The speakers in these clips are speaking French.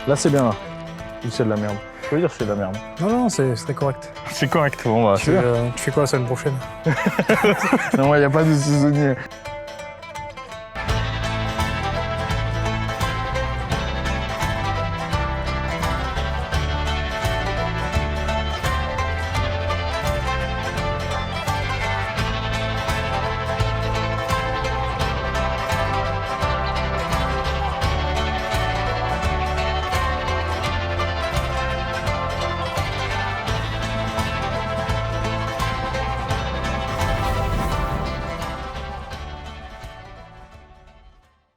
Là, c'est bien, là. Ou c'est de la merde? Je peux dire que c'est de la merde. Non, c'était correct. C'est correct, bon, bah, c'est bien. Tu fais quoi la semaine prochaine? Non, il n'y a pas de saisonnier.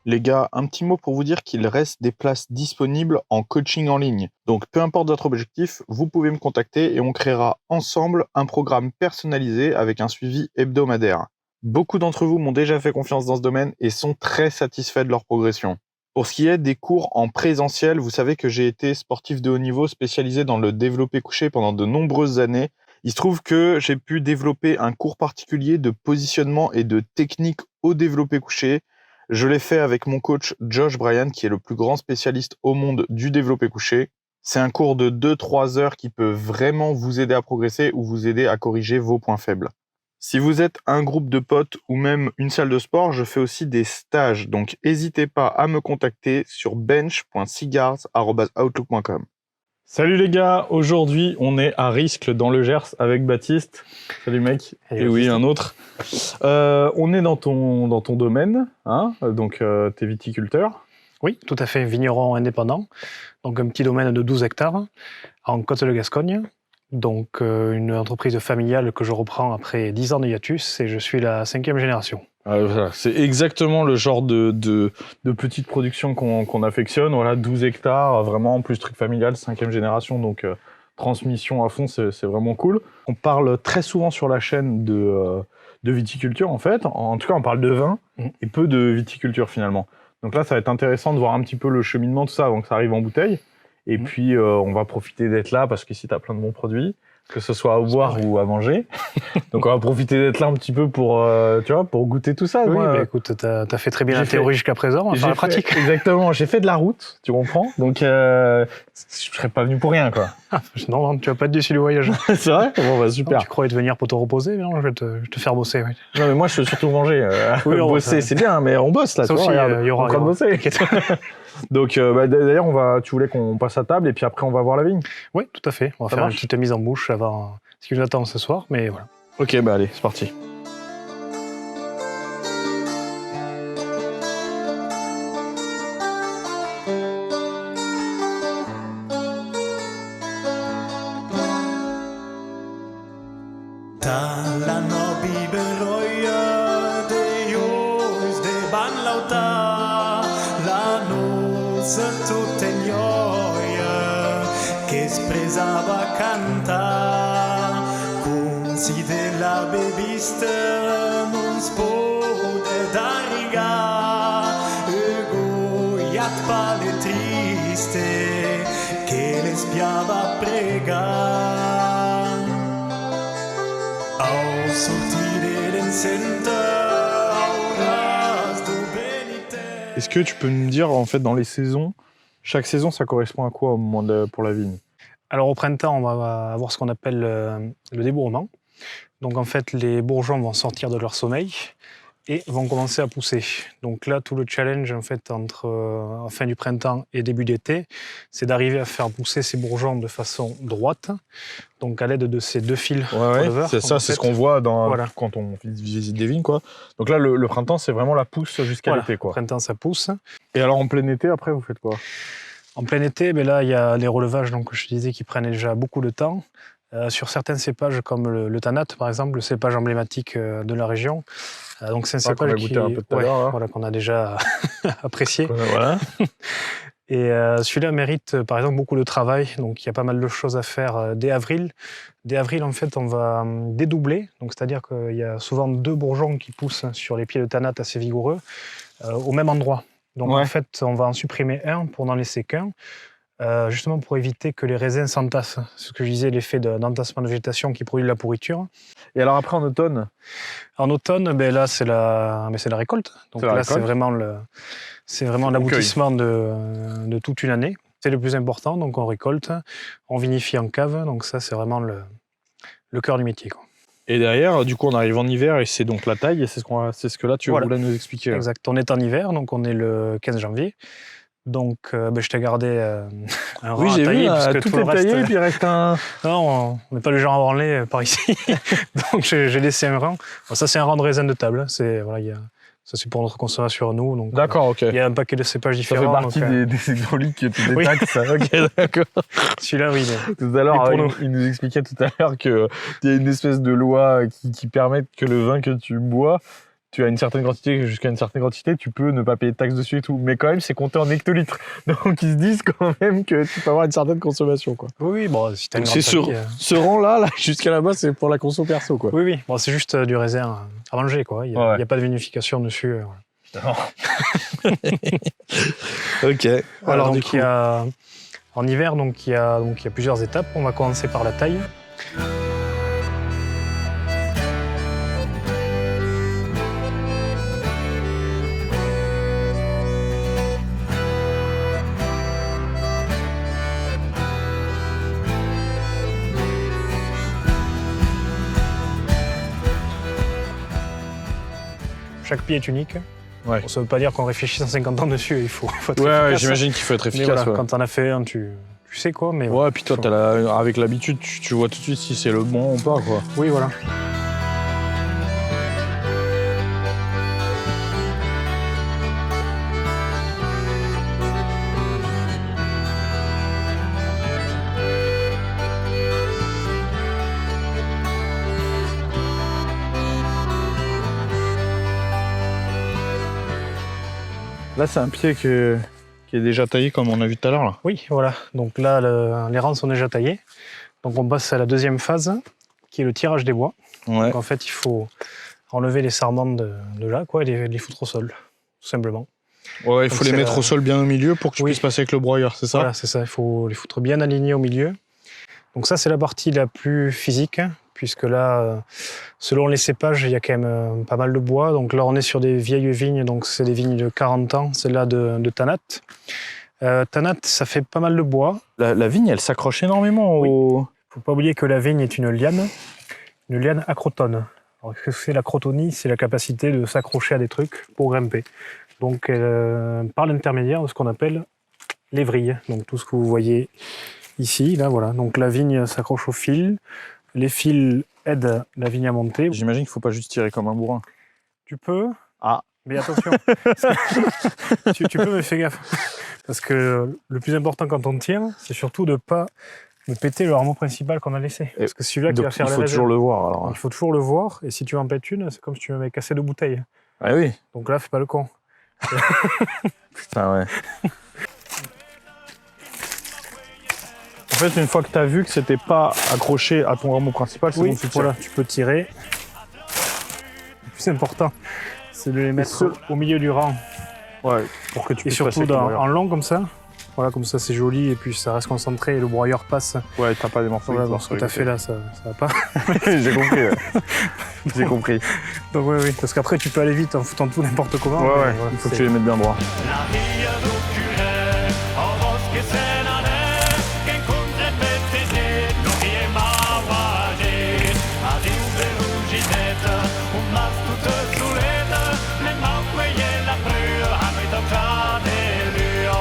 Les gars, un petit mot pour vous dire qu'il reste des places disponibles en coaching en ligne. Donc peu importe votre objectif, vous pouvez me contacter et on créera ensemble un programme personnalisé avec un suivi hebdomadaire. Beaucoup d'entre vous m'ont déjà fait confiance dans ce domaine et sont très satisfaits de leur progression. Pour ce qui est des cours en présentiel, vous savez que j'ai été sportif de haut niveau spécialisé dans le développé couché pendant de nombreuses années. Il se trouve que j'ai pu développer un cours particulier de positionnement et de technique au développé couché. Je l'ai fait avec mon coach Josh Bryan, qui est le plus grand spécialiste au monde du développé couché. C'est un cours de 2-3 heures qui peut vraiment vous aider à progresser ou vous aider à corriger vos points faibles. Si vous êtes un groupe de potes ou même une salle de sport, je fais aussi des stages. Donc n'hésitez pas à me contacter sur bench.cigars@outlook.com. Salut les gars, aujourd'hui on est à Riscle dans le Gers avec Baptiste. Salut mec. Et oui, un autre. On est dans ton domaine, hein, donc t'es viticulteur. Oui, tout à fait, vigneron indépendant. Donc un petit domaine de 12 hectares en Côte de Gascogne. Donc une entreprise familiale que je reprends après 10 ans de hiatus et je suis la 5e génération. Voilà, c'est exactement le genre de petite production qu'on affectionne. Voilà, 12 hectares, vraiment, en plus truc familial, 5e génération, donc transmission à fond, c'est vraiment cool. On parle très souvent sur la chaîne de viticulture, en fait. En tout cas, on parle de vin et peu de viticulture, finalement. Donc là, ça va être intéressant de voir un petit peu le cheminement de ça avant que ça arrive en bouteille. Et puis, on va profiter d'être là parce qu'ici, tu as plein de bons produits, que ce soit à boire ou à manger. Donc, on va profiter d'être là un petit peu pour, tu vois, pour goûter tout ça. Oui, Moi, bah, écoute, t'as fait très bien la théorie jusqu'à présent, on va faire la pratique. Exactement, j'ai fait de la route, tu comprends. Donc, je serais pas venu pour rien, quoi. Non, tu vas pas être déçu du voyage. C'est vrai? Bon, bah, super. Non, tu croyais te venir pour te reposer, mais non, je vais te faire bosser. Oui. Non, mais moi, je veux surtout manger. Oui, bosser, c'est bien, mais on bosse, là. Ça tu aussi, vois, regarde, y aura, on est en train de bosser. Donc, d'ailleurs, tu voulais qu'on passe à table et puis après, on va voir la vigne? Oui, tout à fait. On va faire une petite mise en bouche avant ce qui nous attend ce soir, mais voilà. Ok, bah allez, c'est parti. La nobi beroia de ius de ban lauta la nos tutte gioia che sprezava canta si de la bebiste non spode dariga egoiat pale triste che le spiava prega. Est-ce que tu peux me dire, en fait, dans les saisons, chaque saison, ça correspond à quoi au moment pour la vigne? Alors, au printemps, on va avoir ce qu'on appelle le débourrement. Donc, en fait, les bourgeons vont sortir de leur sommeil et vont commencer à pousser. Donc là, tout le challenge, en fait, entre fin du printemps et début d'été, c'est d'arriver à faire pousser ces bourgeons de façon droite, donc à l'aide de ces deux fils releveurs. C'est ça, c'est ce qu'on voit quand on visite des vignes, quoi. Donc là, le printemps, c'est vraiment la pousse jusqu'à l'été, quoi. Au printemps, ça pousse. Et alors, en plein été, après, vous faites quoi? En plein été, là, il y a les relevages, donc, je disais, qui prennent déjà beaucoup de temps. Sur certains cépages, comme le Tanat, par exemple, le cépage emblématique de la région. Donc c'est un cépage qu'on a déjà apprécié. Voilà. Et celui-là mérite, par exemple, beaucoup de travail. Donc il y a pas mal de choses à faire dès avril. Dès avril, en fait, on va dédoubler. Donc c'est-à-dire qu'il y a souvent 2 bourgeons qui poussent sur les pieds de Tanat assez vigoureux au même endroit. Donc en fait, on va en supprimer un pour n'en laisser qu'un. Justement pour éviter que les raisins s'entassent. C'est ce que je disais, l'effet d'entassement de végétation qui produit de la pourriture. Et alors après, en automne? En automne, là, c'est la récolte. Donc là, c'est vraiment l'aboutissement de toute une année. C'est le plus important, donc on récolte, on vinifie en cave, donc ça c'est vraiment le cœur du métier, quoi. Et derrière, du coup, on arrive en hiver et c'est donc la taille et c'est ce que là tu Voilà. voulais nous expliquer. Exact. On est en hiver, donc on est le 15 janvier. Donc je t'ai gardé un rang à tailler. Puisque tout tout le est reste, taillé et puis il reste un... Non, on n'est pas le genre à branler par ici. Donc j'ai laissé un rang. Bon, ça c'est un rang de raisin de table. Ça c'est pour notre consommation à nous. Donc, D'accord, ok. il y a un paquet de cépages Ça fait différents. partie donc, des hydrauliques qui te Oui. détaxent. Ok, d'accord. Celui-là, oui. Tout à l'heure, Mais pour nous. il nous expliquait tout à l'heure qu'il y a une espèce de loi qui permet que le vin que tu bois, tu as une certaine quantité, jusqu'à une certaine quantité, tu peux ne pas payer de taxes dessus et tout. Mais quand même, c'est compté en hectolitres. Donc, ils se disent quand même que tu peux avoir une certaine consommation, quoi. Oui, bon, si t'as une Donc, grande c'est famille, ce rang-là, jusqu'à là-bas, c'est pour la conso perso, quoi. Oui, oui. Bon, c'est juste du raisin à manger, quoi. Il n'y Ouais. a pas de vinification dessus. Voilà. Ok. Voilà, Alors, donc du coup, en hiver, il y a plusieurs étapes. On va commencer par la taille. Chaque pied est unique. Ouais. Bon, ça ne veut pas dire qu'on réfléchit 150 ans dessus. Il faut être ouais, efficace. j'imagine qu'il faut être Mais efficace. voilà, ouais. quand t'en as fait un, tu sais quoi. Mais Ouais, puis toi, avec l'habitude, tu vois tout de suite si c'est le bon ou pas, quoi. oui, voilà. Là, c'est un pied qui est déjà taillé, comme on a vu tout à l'heure, là. Oui, voilà. Donc là, les rangs sont déjà taillés. Donc on passe à la deuxième phase, qui est le tirage des bois. Ouais. Donc en fait, il faut enlever les sarments de là, quoi, et les foutre au sol, tout simplement. Ouais, il faut Donc les c'est mettre au sol bien au milieu pour que tu Oui. puisses passer avec le broyeur, c'est ça? Voilà, c'est ça. Il faut les foutre bien alignés au milieu. Donc ça, c'est la partie la plus physique, puisque là, selon les cépages, il y a quand même pas mal de bois. Donc là, on est sur des vieilles vignes, donc c'est des vignes de 40 ans, celle-là de Tanat. Tanat, ça fait pas mal de bois. La vigne, elle s'accroche énormément au... Il ne faut pas oublier que la vigne est une liane acrotone. Alors, qu'est-ce que c'est la crotonie? C'est la capacité de s'accrocher à des trucs pour grimper. Donc, par l'intermédiaire de ce qu'on appelle les vrilles. Donc, tout ce que vous voyez ici, là, voilà. Donc, la vigne s'accroche au fil. Les fils aident la vigne à monter. J'imagine qu'il ne faut pas juste tirer comme un bourrin. Tu peux. Ah. Mais attention. tu peux, mais fais gaffe. Parce que le plus important quand on tire, c'est surtout de ne pas péter le rameau principal qu'on a laissé. Parce que celui-là qui va faire il les faut réserves. toujours le voir, alors. Il faut toujours le voir. Et si tu en pètes une, c'est comme si tu m'avais cassé 2 bouteilles. Ah oui. Donc là, fais pas le con. Putain, ouais. En fait, une fois que tu as vu que c'était pas accroché à ton rameau principal, c'est Oui, bon, tu tires. voilà, tu peux tirer. Le plus important, c'est de les mettre au milieu du rang. Ouais, pour que tu Et puisses surtout passer avec le broyeur. en long comme ça. Voilà, comme ça c'est joli et puis ça reste concentré et le broyeur passe. Ouais, t'as pas des morceaux. Voilà, qui donc vont ce que tu as fait là, ça va pas. J'ai compris. Ouais. J'ai compris. Donc oui, parce qu'après tu peux aller vite en foutant tout n'importe comment. Ouais, mais ouais, voilà, il faut que c'est- tu les mettes bien droit. La via d'occulare, en bosque senare, che incontrerebbe te, non vi è mawade, a di un velugiteta, un mastuto zuleta, le mauquie la prua, a noi toccate l'uo,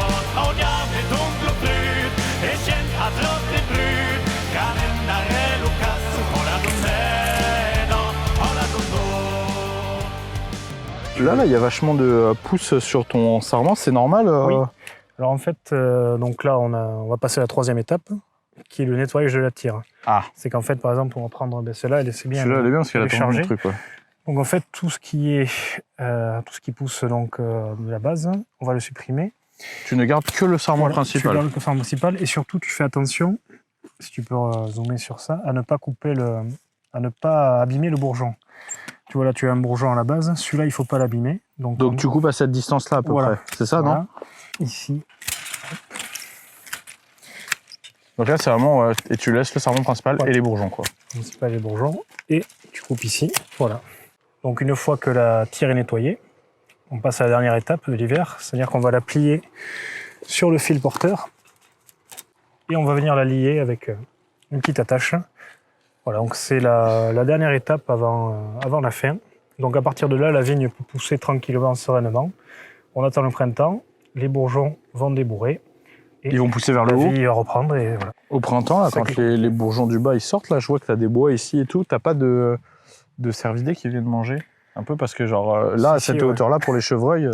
odiate dunque brut, e scend a trotte brut, canennare Lucas, ora dondeno, ora dondo. Là, il y a vachement de pouces sur ton sarment, c'est normal Oui. Alors en fait, donc là on va passer à la troisième étape, qui est le nettoyage de la tire. Ah. C'est qu'en fait, par exemple, on va prendre celle-là, c'est bien. Celui-là, elle est bien parce qu'elle a elle est tourné chargée. le truc, quoi. Donc en fait, tout ce qui pousse donc de la base, on va le supprimer. Tu ne gardes que le sarment Voilà, principal. Tu gardes le sarment principal et surtout tu fais attention, si tu peux zoomer sur ça, à ne pas à ne pas abîmer le bourgeon. Tu vois là, tu as un bourgeon à la base. Celui-là, il faut pas l'abîmer. Donc tu coupes à cette distance-là à peu Voilà. près. C'est ça, voilà. non? Ici. Donc là, c'est vraiment... et tu laisses le sarment principal Voilà. et les bourgeons, quoi. Principal les bourgeons et tu coupes ici. Voilà. Donc une fois que la tire est nettoyée, on passe à la dernière étape de l'hiver, c'est-à-dire qu'on va la plier sur le fil porteur Et on va venir la lier avec une petite attache. Voilà, donc c'est la dernière étape avant la fin. Donc à partir de là, la vigne peut pousser tranquillement, sereinement. On attend le printemps, les bourgeons vont débourrer. Et Ils vont pousser vers le la haut. vie va reprendre et voilà. Au printemps, là, Ça quand qui- les bourgeons du bas ils sortent, là, je vois que tu as des bois ici et tout. T'as pas de cervidés qui viennent manger un peu parce que genre là, à Si, cette ouais. hauteur-là, pour les chevreuils...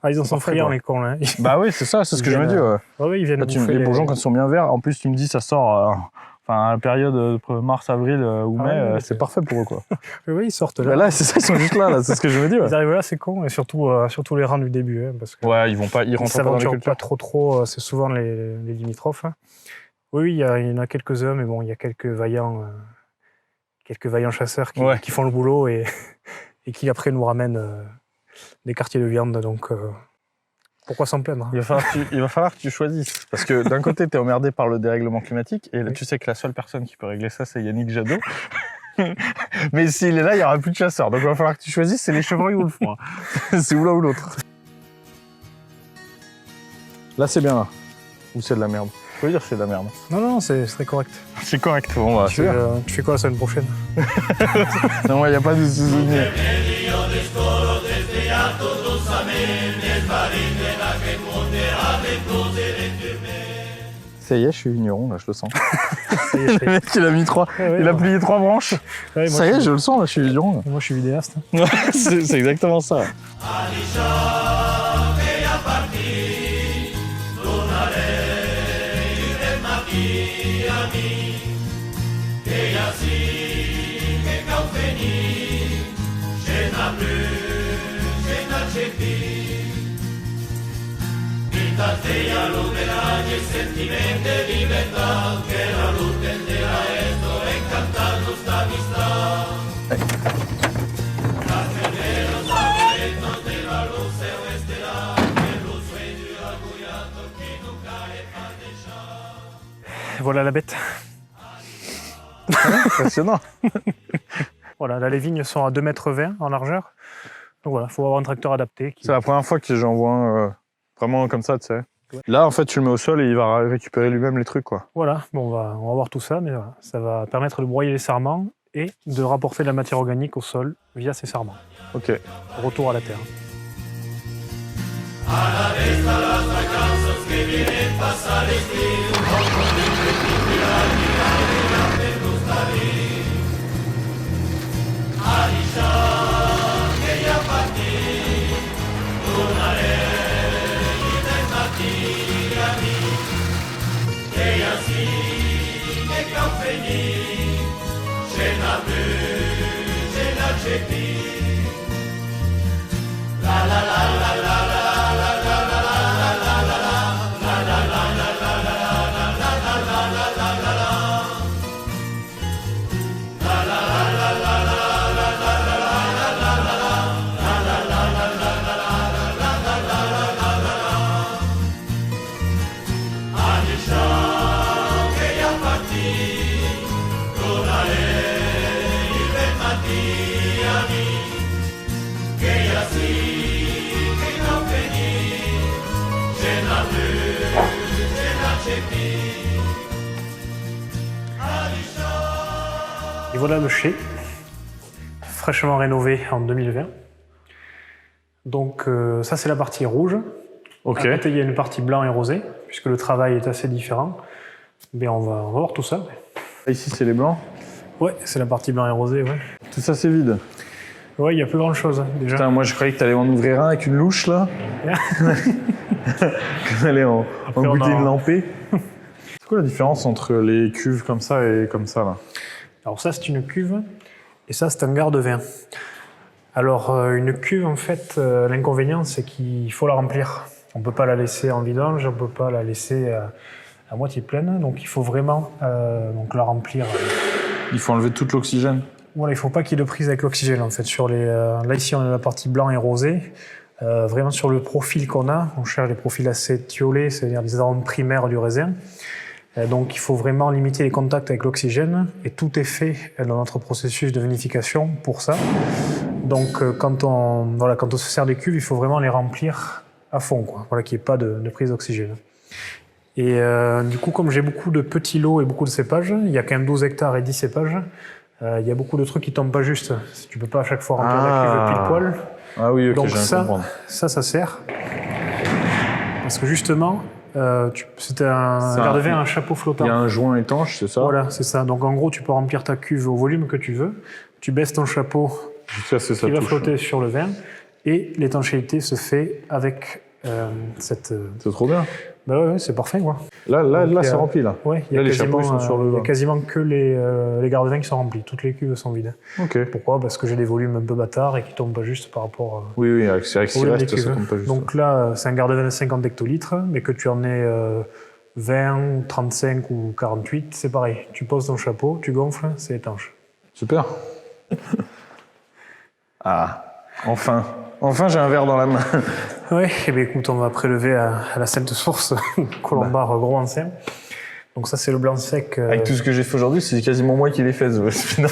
Ah, ils en sont Parfait, friands, quoi. les cons, là. Bah oui, c'est ça, c'est ce Ils que je me dis. viennent, Ouais. Oui, ils viennent Là, bouffer les bourgeons, quand ils sont bien verts, en plus, tu me dis, ça sort à la période mars-avril ou Ah mai, ouais, c'est parfait pour eux, quoi. Oui, ils sortent là. Bah là, c'est ça, ils sont juste là, c'est ce que je me dis. Ouais, Ils arrivent là, c'est con, et surtout les rangs du début, hein, parce que ouais ils rentrent ils pas dans les s'aventurent cultures. pas trop, c'est souvent les limitrophes. Hein. Oui, il y en a quelques-uns, mais bon, il y a quelques vaillants chasseurs Ouais. qui font le boulot et qui après nous ramènent des quartiers de viande, donc pourquoi s'en plaindre? Il va falloir que tu choisisses. Parce que d'un côté, tu es emmerdé par le dérèglement climatique, et là, Oui. tu sais que la seule personne qui peut régler ça, c'est Yannick Jadot. Mais s'il est là, il n'y aura plus de chasseurs. Donc il va falloir que tu choisisses, c'est les chevreuils ou le foin. C'est ou l'un ou l'autre. Là, c'est bien là. Ou c'est de la merde. Je veux dire, c'est de la merde. Non, c'est très correct. C'est correct. Bon, bah, Tu fais quoi la semaine prochaine? Non, il n'y a pas de souvenir. Ça y est, je suis vigneron, là, je le sens. Ça y est, Le mec, il a mis il a plié 3 branches. Ouais, moi, Ça y est, je le sens, là, je suis vigneron. Moi, je suis vidéaste. C'est exactement ça. Voilà la bête. Impressionnant. Voilà, là, les vignes sont à 2,20 m en largeur. Donc voilà, il faut avoir un tracteur adapté. C'est la première fois que j'en vois un vraiment comme ça, tu sais. Là, en fait, tu le mets au sol et il va récupérer lui-même les trucs, quoi. Voilà, bon, on va voir tout ça, mais voilà, ça va permettre de broyer les sarments et de rapporter de la matière organique au sol via ces sarments. Ok. Retour à la terre. Et voilà le chai, fraîchement rénové en 2020. Donc ça c'est la partie rouge. Ok. À côté il y a une partie blanc et rosé, puisque le travail est assez différent. Mais on va voir tout ça. Ici, c'est les blancs. Ouais, c'est la partie blanc et rosé, ouais. Tout ça, c'est vide. Ouais, il n'y a plus grand chose déjà. Putain, moi, je croyais que t'allais en ouvrir un avec une louche, là. Que t'allais en on goûter en- une lampée. C'est quoi la différence entre les cuves comme ça et comme ça, là? Alors ça c'est une cuve et ça c'est un garde-vin. Alors une cuve en fait, l'inconvénient c'est qu'il faut la remplir. On ne peut pas la laisser en vidange, on ne peut pas la laisser à moitié pleine, donc il faut vraiment donc la remplir. Il faut enlever toute l'oxygène. Voilà, il ne faut pas qu'il y ait de prise avec l'oxygène en fait. Là ici on a la partie blanc et rosé. Vraiment sur le profil qu'on a, on cherche des profils acétiolés, c'est-à-dire des arômes primaires du raisin. Donc il faut vraiment limiter les contacts avec l'oxygène et tout est fait dans notre processus de vinification pour ça. Donc quand on se sert des cuves, il faut vraiment les remplir à fond, quoi. Voilà, qu'il n'y ait pas de prise d'oxygène. Et du coup, comme j'ai beaucoup de petits lots et beaucoup de cépages, il y a quand même 12 hectares et 10 cépages, il y a beaucoup de trucs qui tombent pas juste. Tu peux pas à chaque fois remplir la cuve pile poil. Ah oui, ok, Donc je viens de comprendre. ça sert. Parce que justement, c'est un verre de vin, un chapeau flottant. Il y a un joint étanche, c'est ça? Voilà, c'est ça. Donc en gros, tu peux remplir ta cuve au volume que tu veux. Tu baisses ton chapeau Jusqu'à ce que ça qui va touche. flotter sur le vin. Et l'étanchéité se fait avec cette... C'est trop bien. Bah ouais, c'est parfait, quoi. Là, Donc, c'est rempli, là. Ouais, il y a Là, les chapeaux, ils sont sur le il y a vin. quasiment que les gardes de vin qui sont remplis. Toutes les cuves sont vides. Ok. Pourquoi? Parce que j'ai des volumes un peu bâtards et qui tombent pas juste par rapport Oui, avec ce qui au volume des reste, ça cuves. tombe pas juste. Donc là, c'est un garde de vin de 50 hectolitres, mais que tu en aies 20, 35 ou 48, c'est pareil. Tu poses ton chapeau, tu gonfles, c'est étanche. Super. Ah, enfin. Enfin, j'ai un verre dans la main. Ouais, et bien écoute, on va prélever à la Sainte Source, Colombard Gros Ancien. Donc ça, c'est le blanc sec. Avec tout ce que j'ai fait aujourd'hui, c'est quasiment moi qui l'ai fait, ce spinard.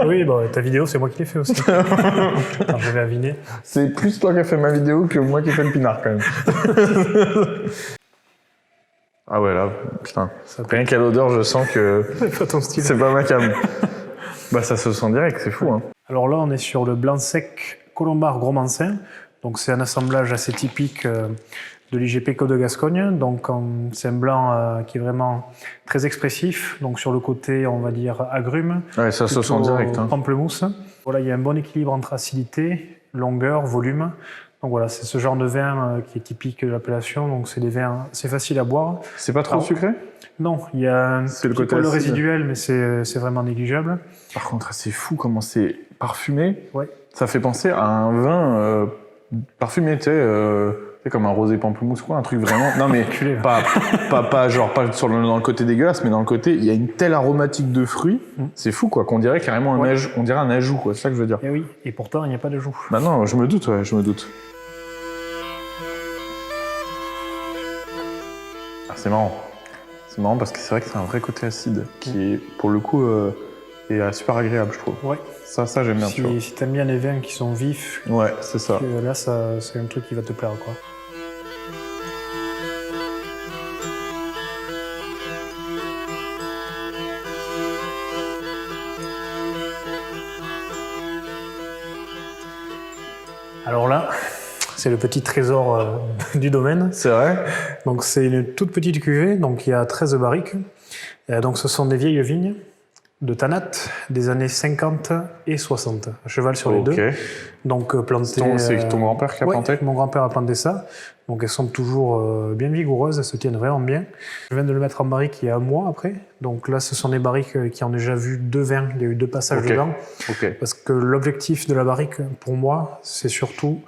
Oui, bah, ta vidéo, c'est moi qui l'ai fait aussi. Quand j'avais aviné. C'est plus toi qui as fait ma vidéo que moi qui ai fait le pinard, quand même. Ah ouais, là, putain. Rien qu'à l'odeur, je sens que C'est pas ton style. c'est pas ma cam. Bah, ça se sent direct, c'est fou, hein. Alors là, on est sur le blanc sec Colombard Gros Ancien. Donc c'est un assemblage assez typique de l'IGP Côte de Gascogne. Donc c'est un blanc qui est vraiment très expressif. Donc sur le côté, on va dire agrumes. Ouais, ça se sent direct, hein. Pamplemousse. Voilà, il y a un bon équilibre entre acidité, longueur, volume. Donc voilà, c'est ce genre de vin qui est typique de l'appellation. Donc c'est des vins assez faciles à boire. C'est pas trop Alors, sucré? Non, il y a un C'est le petit côté poil acide. résiduel, mais c'est vraiment négligeable. Par contre, c'est fou comment c'est parfumé. Ouais. Ça fait penser à un vin parfumé, tu sais, comme un rosé pamplemousse, quoi, un truc vraiment. Non, mais Culé, là. pas genre pas dans le côté dégueulasse, mais dans le côté, il y a une telle aromatique de fruits. C'est fou, quoi, qu'on dirait carrément Ouais. on dirait un ajout, quoi. C'est ça que je veux dire. Et oui, et pourtant, il n'y a pas de joue. Bah non, je me doute, ouais, je me doute. Ah, c'est marrant. C'est marrant parce que c'est vrai que c'est un vrai côté acide qui est, pour le coup, est super agréable, je trouve. Ouais. Ça j'aime bien, tu vois. Si t'aimes bien les vins qui sont vifs, Ouais, c'est ça. là, c'est un truc qui va te plaire, quoi. Alors là, c'est le petit trésor du domaine. C'est vrai? Donc c'est une toute petite cuvée, donc il y a 13 barriques. Donc ce sont des vieilles vignes de Tanat des années 50 et 60, à cheval sur les Ok. deux. Donc plantées... C'est ton grand-père qui a ouais, planté? mon grand-père a planté ça. Donc elles sont toujours bien vigoureuses, elles se tiennent vraiment bien. Je viens de le mettre en barrique il y a un mois après. Donc là, ce sont des barriques qui ont déjà vu 2 vins. Il y a eu 2 passages Ok. dedans. Ok. Parce que l'objectif de la barrique, pour moi, c'est surtout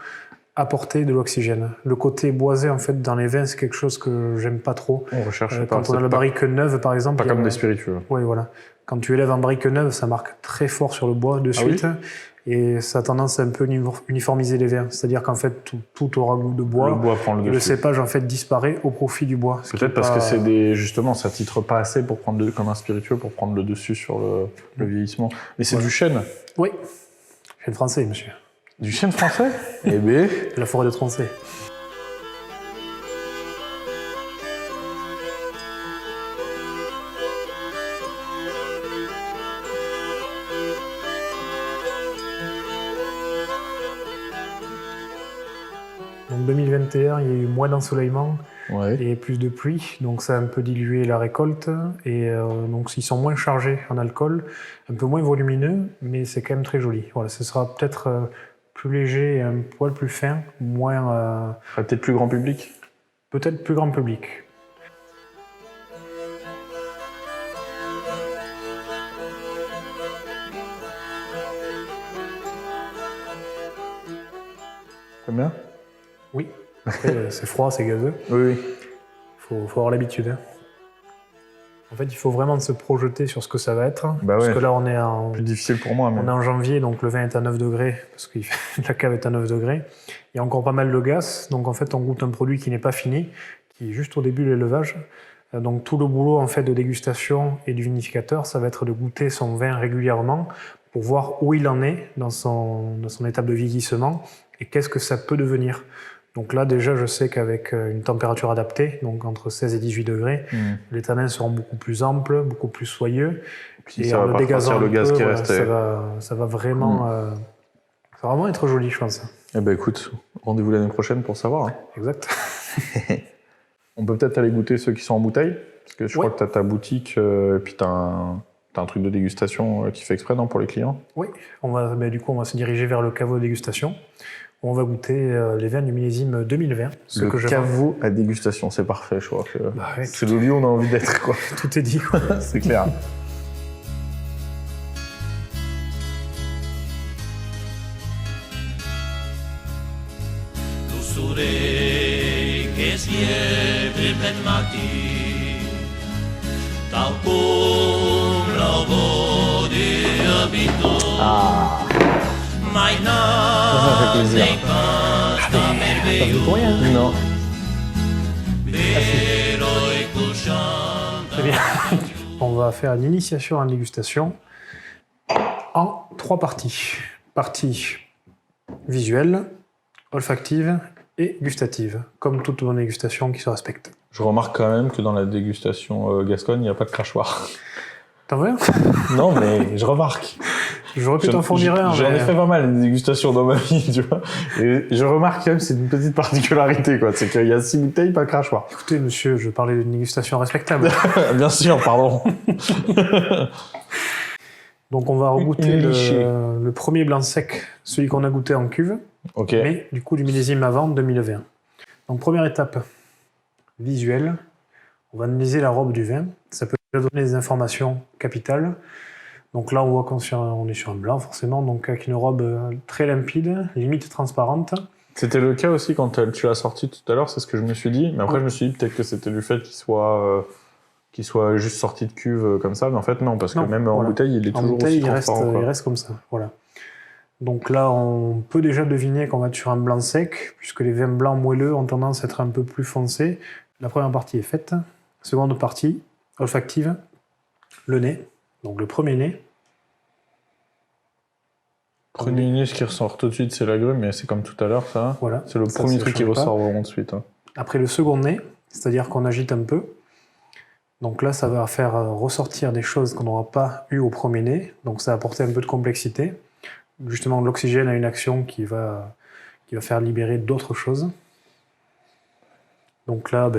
apporter de l'oxygène. Le côté boisé, en fait, dans les vins, c'est quelque chose que j'aime pas trop. On recherche pas. Quand on a c'est la pas- barrique neuve, par exemple... Pas il y a- comme des spiritueux. Oui, voilà. Quand tu élèves en barrique neuve, ça marque très fort sur le bois de Ah oui suite. Et ça a tendance à un peu uniformiser les vins. C'est-à-dire qu'en fait, tout aura goût de bois. Le bois prend le Et le dessus. cépage, en fait, disparaît au profit du bois. Ce qui Peut-être est parce pas- que justement, ça titre pas assez pour prendre comme un spiritueux pour prendre le dessus sur le vieillissement. Mais c'est du chêne. Oui. Chêne français, monsieur. Du chêne français? Eh ben. De la forêt de Troncé. En 2021, il y a eu moins d'ensoleillement Ouais. et plus de pluie, donc ça a un peu dilué la récolte. Et donc ils sont moins chargés en alcool, un peu moins volumineux, mais c'est quand même très joli. Voilà, ce sera peut-être plus léger et un poil plus fin, moins Peut-être plus grand public. peut-être plus grand public. T'aimes bien? Oui. Après, c'est froid, c'est gazeux. Oui, oui. Faut avoir l'habitude. Hein. En fait, il faut vraiment se projeter sur ce que ça va être. Bah Parce ouais. que là, on est en Plus difficile pour moi, mais. On est en janvier, donc le vin est à 9 degrés, parce que la cave est à 9 degrés. Il y a encore pas mal de gaz, donc en fait on goûte un produit qui n'est pas fini, qui est juste au début de l'élevage. Donc tout le boulot en fait de dégustation et du vinificateur, ça va être de goûter son vin régulièrement pour voir où il en est dans son étape de vieillissement et qu'est-ce que ça peut devenir. Donc là, déjà, je sais qu'avec une température adaptée, donc entre 16 et 18 degrés, les tanins seront beaucoup plus amples, beaucoup plus soyeux. Puis Et ça en va le pas dégazant sortir le un gaz peu, qui voilà, reste. ça va vraiment, ça va vraiment être joli, je pense. Eh ben écoute, rendez-vous l'année prochaine pour savoir. Hein. Exact. On peut peut-être aller goûter ceux qui sont en bouteille, parce que je Ouais. crois que tu as ta boutique, et puis tu as un truc de dégustation qui fait exprès, non, pour les clients. Oui, du coup, on va se diriger vers le caveau dégustation. On va goûter les vins du millésime 2020. Le caveau à dégustation, c'est parfait, je crois. Bah ouais, c'est le lieu où on a envie d'être, quoi. tout est dit, quoi. C'est clair. Lussurei che siete ben mati, tal cum l'avo di abito. Mai Ça fait plaisir. nei pasta merveilleux, Pour rien. Non. vero e cusciante. Très bien. On va faire une initiation en dégustation en 3 parties. Partie visuelle, olfactive et gustative, comme toute bonne dégustation qui se respecte. Je remarque quand même que dans la dégustation Gascogne, il n'y a pas de crachoir. T'en veux un? Non, mais je remarque. J'aurais pu t'en fournir un. J'en ai mais- fait pas mal de dégustations dans ma vie, tu vois. Et je remarque quand même, c'est une petite particularité, quoi. C'est qu'il y a 6 bouteilles, pas de crachoir. Écoutez, monsieur, je parlais d'une dégustation respectable. Bien sûr, pardon. Donc on va regoûter Une lichée. le premier blanc sec, celui qu'on a goûté en cuve, Ok. mais du coup du millésime avant 2020. Donc première étape visuelle, on va analyser la robe du vin. Ça peut déjà donner des informations capitales. Donc là on voit qu'on est sur un blanc forcément, donc avec une robe très limpide, limite transparente. C'était le cas aussi quand tu l'as sorti tout à l'heure, c'est ce que je me suis dit. Mais après, je me suis dit peut-être que c'était du fait qu'il soit juste sorti de cuve comme ça. Mais en fait, non, parce que Non, même en voilà. bouteille, il est En toujours bouteille, aussi transparent. il reste comme ça. Voilà. Donc là, on peut déjà deviner qu'on va être sur un blanc sec, puisque les vins blancs moelleux ont tendance à être un peu plus foncés. La première partie est faite. Seconde partie, olfactive, le nez. Donc le premier nez. Premier nez, ce qui ressort tout de suite, c'est l'agrume, mais c'est comme tout à l'heure, ça. Voilà. C'est le Ça, premier ça truc qui change pas. ressort vraiment de suite. Hein. Après le second nez, c'est-à-dire qu'on agite un peu. Donc là, ça va faire ressortir des choses qu'on n'aura pas eues au premier nez. Donc ça va apporter un peu de complexité. Justement, l'oxygène a une action qui va faire libérer d'autres choses. Donc là,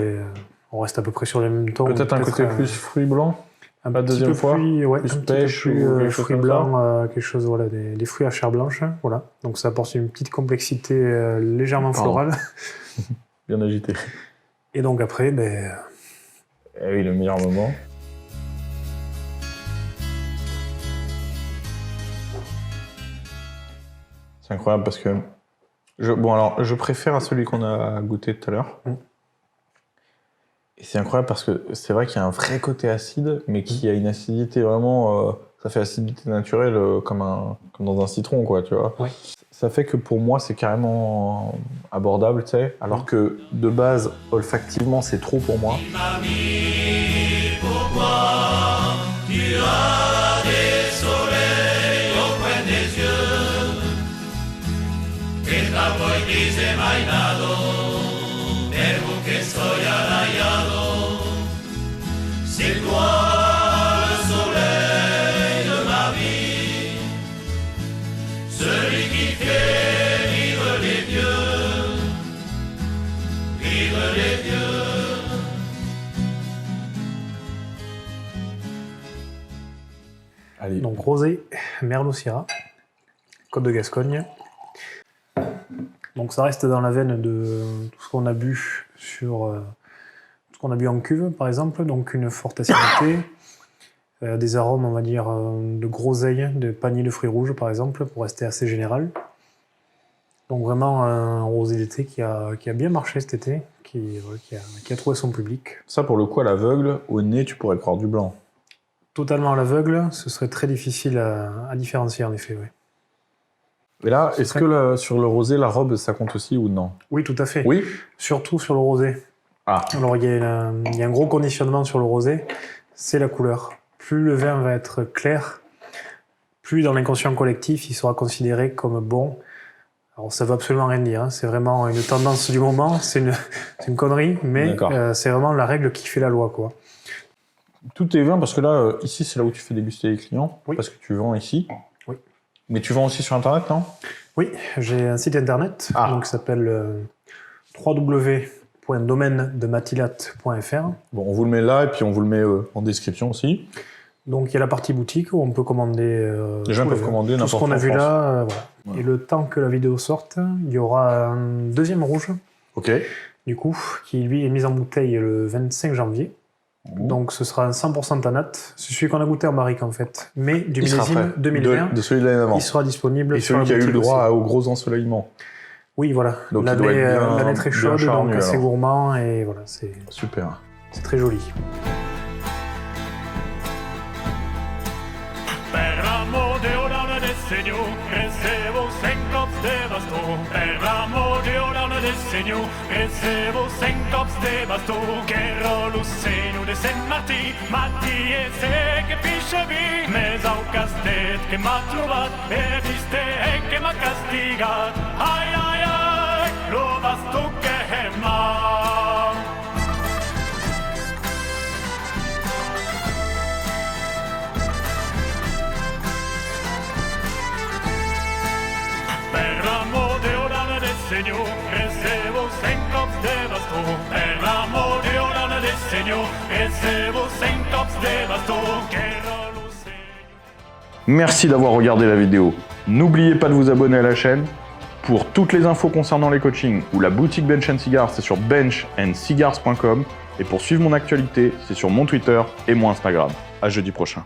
on reste à peu près sur les mêmes tons. Peut-être un côté plus fruit blanc. un la petit deuxième peu fois, plus, ouais, plus un petit peu pêche plus, ou quelque chose fruits comme ça. blancs, quelque chose, voilà, des fruits à chair blanche, voilà. Donc ça apporte une petite complexité légèrement Pardon. florale. Bien agité. Et donc après, Eh oui, le meilleur moment. C'est incroyable parce que... je préfère à celui qu'on a goûté tout à l'heure. Mm. Et c'est incroyable parce que c'est vrai qu'il y a un vrai côté acide, mais qui a une acidité vraiment... ça fait acidité naturelle comme dans un citron, quoi, tu vois. Ouais. Ça fait que pour moi, c'est carrément abordable, tu sais. Alors que de base, olfactivement, c'est trop pour moi. Mamie, pourquoi tu as des soleils au coin des yeux? Que la voy dice bailado, pero que estoy arrayado. C'est toi le soleil de ma vie, celui qui fait vivre les vieux, vivre les vieux. Allez, donc rosé, Merlot Syrah, Côte de Gascogne. Donc ça reste dans la veine de tout ce qu'on a bu tout ce qu'on a bu en cuve, par exemple. Donc une forte acidité, des arômes, on va dire, de groseille, de panier de fruits rouges, par exemple, pour rester assez général. Donc vraiment un rosé d'été qui a bien marché cet été, qui a trouvé son public. ça pour le coup, à l'aveugle, au nez, tu pourrais croire du blanc. Totalement à l'aveugle, ce serait très difficile à différencier, en effet. Ouais. Et là, est-ce que sur le rosé, la robe, ça compte aussi ou non? Oui, tout à fait. Oui. Surtout sur le rosé. Ah. Alors il y a un gros conditionnement sur le rosé, c'est la couleur. Plus le vin va être clair, plus dans l'inconscient collectif, il sera considéré comme bon Alors ça veut absolument rien dire, hein. C'est vraiment une tendance du moment, c'est une connerie, mais c'est vraiment la règle qui fait la loi, quoi. Tout est 20 parce que là, ici, c'est là où tu fais déguster les clients, Oui. parce que tu vends ici. Oui. Mais tu vends aussi sur Internet, non? Oui, j'ai un site internet donc, qui s'appelle www.domaine-de-matillat.fr. Bon, on vous le met là et puis on vous le met en description aussi. Donc il y a la partie boutique où on peut commander Les gens peuvent commander tout ce n'importe qu'on a où en vu France. là. Voilà. Et le temps que la vidéo sorte, il y aura un deuxième rouge, Ok. du coup, qui lui est mis en bouteille le 25 janvier. Donc ce sera un 100% Tanat. C'est celui qu'on a goûté en barrique en fait. Mais du Il sera millésime frais. 2020, De celui de l'année d'avant. il sera disponible Et sur celui la qui a eu le boutique droit aussi. au gros ensoleillement. Oui, voilà. Donc il doit être bien- L'année très bien chaude, charnu, donc assez alors. gourmand et voilà, c'est Super. très joli. Per l'amor de Odane del Signor, recevo sen cops de basto. Per l'amor de Odane del Signor, recevo sen cops de basto. Che rolo segno de Saint Martí, Matti e se che pisce vi. Mais au castet che m'ha trovat, e viste e che m'ha castigat. Ai ai ai, lo basto che m'ha. Per l'amor de Odane del Signor, recevo sen cops de basto. Per l'amor de Odane del Signor, recevo sen cops de basto. Che rolo segno. Merci d'avoir regardé la vidéo. N'oubliez pas de vous abonner à la chaîne. Pour toutes les infos concernant les coachings ou la boutique Bench & Cigars, c'est sur benchandcigars.com. Et pour suivre mon actualité, c'est sur mon Twitter et mon Instagram. À jeudi prochain.